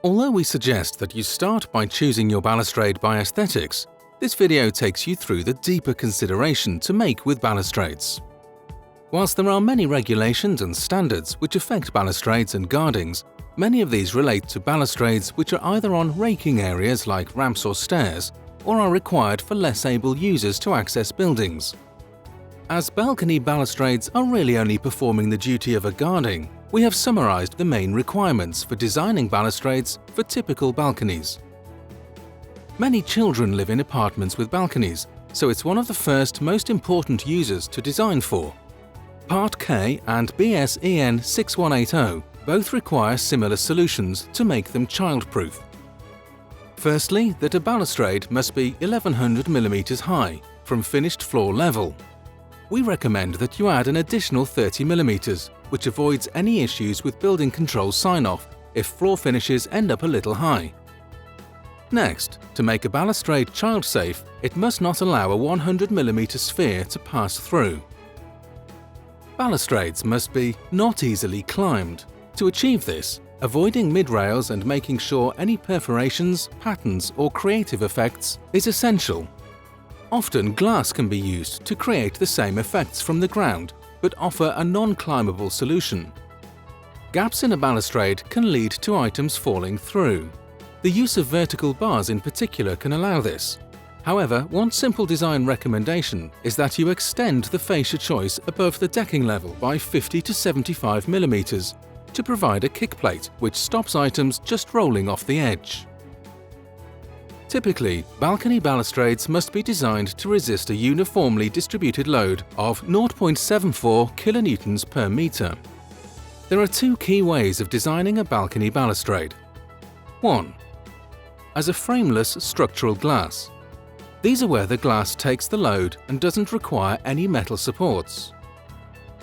Although we suggest that you start by choosing your balustrade by aesthetics, this video takes you through the deeper consideration to make with balustrades. Whilst there are many regulations and standards which affect balustrades and guardings, many of these relate to balustrades which are either on raking areas like ramps or stairs, or are required for less able users to access buildings. As balcony balustrades are really only performing the duty of a guarding, we have summarized the main requirements for designing balustrades for typical balconies. Many children live in apartments with balconies, so it's one of the first most important users to design for. Part K and BS-EN 6180 both require similar solutions to make them child-proof. Firstly, that a balustrade must be 1100 mm high from finished floor level. We recommend that you add an additional 30 mm, which avoids any issues with building control sign-off if floor finishes end up a little high. Next, to make a balustrade child-safe, it must not allow a 100 mm sphere to pass through. Balustrades must be not easily climbed. To achieve this, avoiding mid-rails and making sure any perforations, patterns or creative effects is essential. Often glass can be used to create the same effects from the ground, but offer a non-climbable solution. Gaps in a balustrade can lead to items falling through. The use of vertical bars in particular can allow this. However, one simple design recommendation is that you extend the fascia choice above the decking level by 50 to 75 mm to provide a kick plate which stops items just rolling off the edge. Typically, balcony balustrades must be designed to resist a uniformly distributed load of 0.74 kN per meter. There are two key ways of designing a balcony balustrade. 1. As a frameless structural glass. These are where the glass takes the load and doesn't require any metal supports.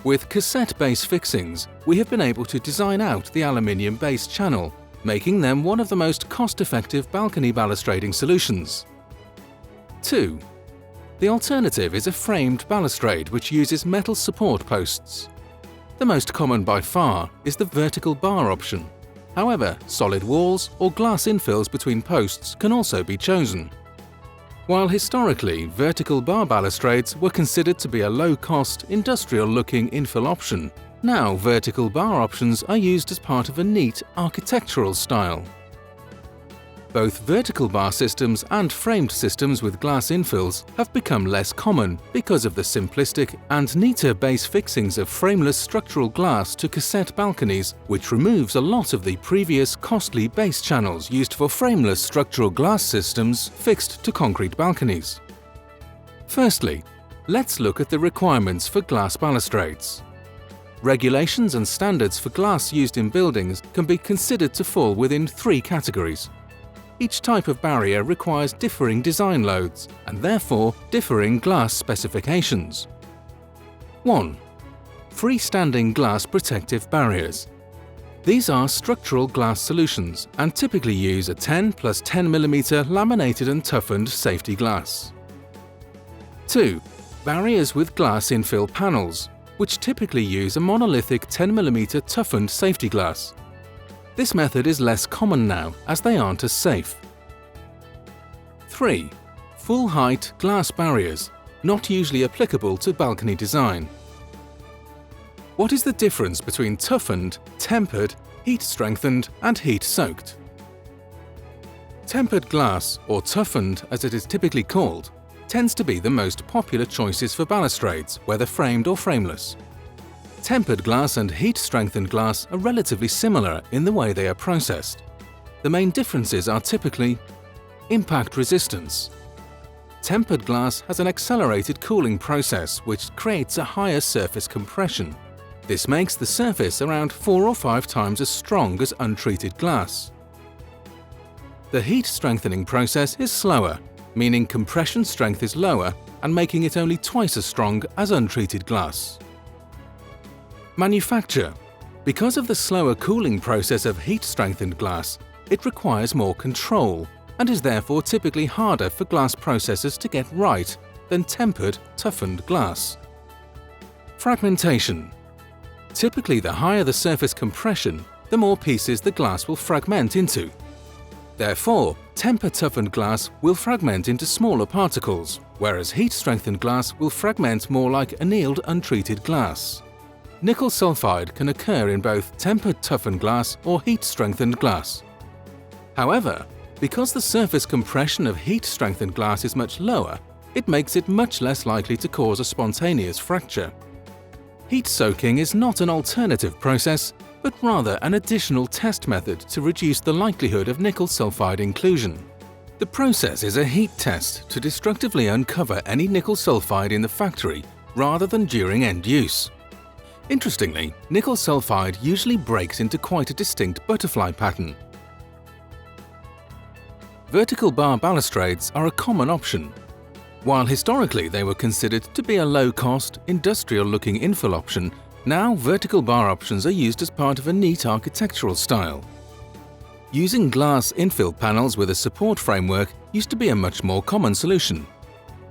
With cassette base fixings, we have been able to design out the aluminium base channel, making them one of the most cost-effective balcony balustrading solutions. 2. The alternative is a framed balustrade which uses metal support posts. The most common by far is the vertical bar option. However, solid walls or glass infills between posts can also be chosen. While historically vertical bar balustrades were considered to be a low-cost, industrial-looking infill option, now vertical bar options are used as part of a neat architectural style. Both vertical bar systems and framed systems with glass infills have become less common because of the simplistic and neater base fixings of frameless structural glass to cassette balconies, which removes a lot of the previous costly base channels used for frameless structural glass systems fixed to concrete balconies. Firstly, let's look at the requirements for glass balustrades. Regulations and standards for glass used in buildings can be considered to fall within three categories. Each type of barrier requires differing design loads and therefore differing glass specifications. 1. Freestanding glass protective barriers. These are structural glass solutions and typically use a 10 plus 10 mm laminated and toughened safety glass. 2. Barriers with glass infill panels, which typically use a monolithic 10 mm toughened safety glass. This method is less common now as they aren't as safe. 3. Full-height glass barriers, not usually applicable to balcony design. What is the difference between toughened, tempered, heat-strengthened and heat-soaked? Tempered glass, or toughened as it is typically called, tends to be the most popular choices for balustrades, whether framed or frameless. Tempered glass and heat-strengthened glass are relatively similar in the way they are processed. The main differences are typically impact resistance. Tempered glass has an accelerated cooling process which creates a higher surface compression. This makes the surface around 4 or 5 times as strong as untreated glass. The heat strengthening process is slower, meaning compression strength is lower and making it only twice as strong as untreated glass. Manufacture. Because of the slower cooling process of heat-strengthened glass, it requires more control and is therefore typically harder for glass processors to get right than tempered, toughened glass. Fragmentation. Typically, the higher the surface compression, the more pieces the glass will fragment into. Therefore, temper-toughened glass will fragment into smaller particles, whereas heat-strengthened glass will fragment more like annealed untreated glass. Nickel sulfide can occur in both temper-toughened glass or heat-strengthened glass. However, because the surface compression of heat-strengthened glass is much lower, it makes it much less likely to cause a spontaneous fracture. Heat soaking is not an alternative process, but rather an additional test method to reduce the likelihood of nickel sulfide inclusion. The process is a heat test to destructively uncover any nickel sulfide in the factory rather than during end use. Interestingly, nickel sulfide usually breaks into quite a distinct butterfly pattern. Vertical bar balustrades are a common option. While historically they were considered to be a low-cost, industrial-looking infill option, now vertical bar options are used as part of a neat architectural style. Using glass infill panels with a support framework used to be a much more common solution.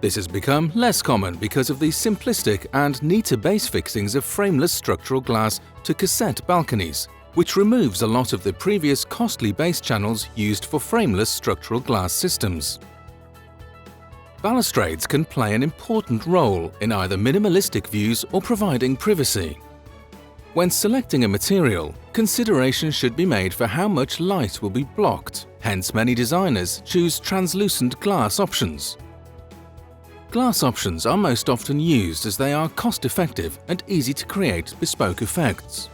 This has become less common because of the simplistic and neater base fixings of frameless structural glass to cassette balconies, which removes a lot of the previous costly base channels used for frameless structural glass systems. Balustrades can play an important role in either minimalistic views or providing privacy. When selecting a material, consideration should be made for how much light will be blocked, hence many designers choose translucent glass options. Glass options are most often used as they are cost-effective and easy to create bespoke effects.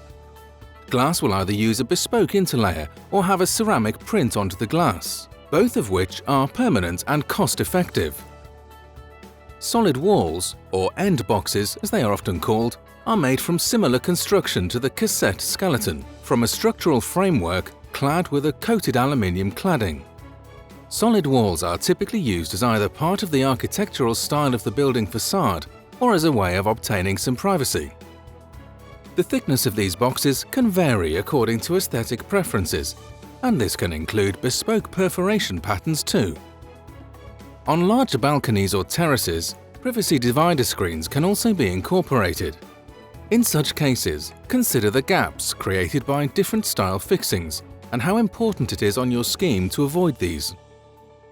Glass will either use a bespoke interlayer or have a ceramic print onto the glass, both of which are permanent and cost-effective. Solid walls, or end boxes as they are often called, are made from similar construction to the cassette skeleton, from a structural framework clad with a coated aluminium cladding. Solid walls are typically used as either part of the architectural style of the building facade or as a way of obtaining some privacy. The thickness of these boxes can vary according to aesthetic preferences, and this can include bespoke perforation patterns too. On larger balconies or terraces, privacy divider screens can also be incorporated. In such cases, consider the gaps created by different style fixings and how important it is on your scheme to avoid these.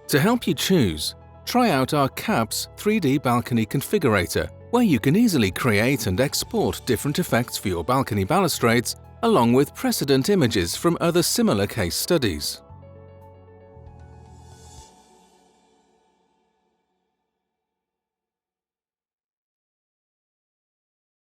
To help you choose, try out our CAPS 3D Balcony Configurator, where you can easily create and export different effects for your balcony balustrades, along with precedent images from other similar case studies.